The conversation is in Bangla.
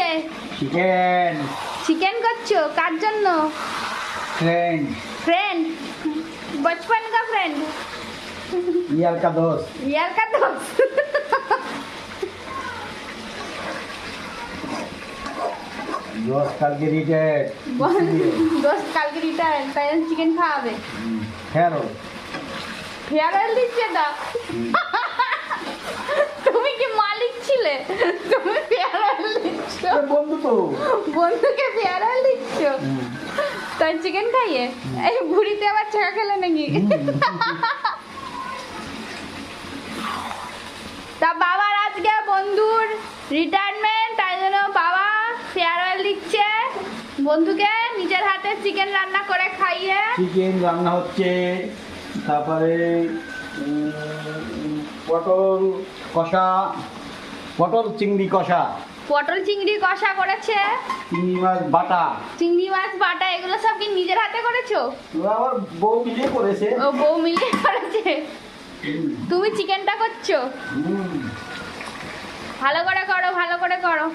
হচ্ছে? চিকেন। চিকেন করছো কার জন্য? फ्रेंड। फ्रेंड? बचपन का फ्रेंड? यार का दोस्त। यार का दोस्त? दोस्त कल के रिटायर्ड। दोस्त কালকে রিটায়ার, তাই চিকেন খাওয়াবে। हेरो। ফেয়ারওয়েল দিচ্ছে না? তুমি কি মালিক ছিলে? তুমি ফেয়ারওয়েল দিচ্ছ? বন্ধু তো। বন্ধুকে ফেয়ারওয়েল দিচ্ছ? তাই চিকেন খাইয়ে? এই বুড়িতে আবার ছেঁকা খেলে নাকি? তা বাবার আজকে বন্ধুর রিটায়ারমেন্ট, তাই জন্য বাবা ফেয়ারওয়েল দিচ্ছে বন্ধুকে, নিজের হাতে চিকেন রান্না করে খাইয়ে। চিকেন রান্না হচ্ছে, তারপরে পটল কষা, পটল চিংড়ি কষা, পটল চিংড়ি কষা করেছে, চিংড়ি মাছ বাটা। চিংড়ি মাছ বাটা, এগুলো সব কি নিজের হাতে করেছো? ওরা আমার বউ মিলে করেছে। ও বউ মিলিয়ে করেছে। তুমি চিকেনটা করছো? হুম। ভালো করে করো, ভালো করে করো।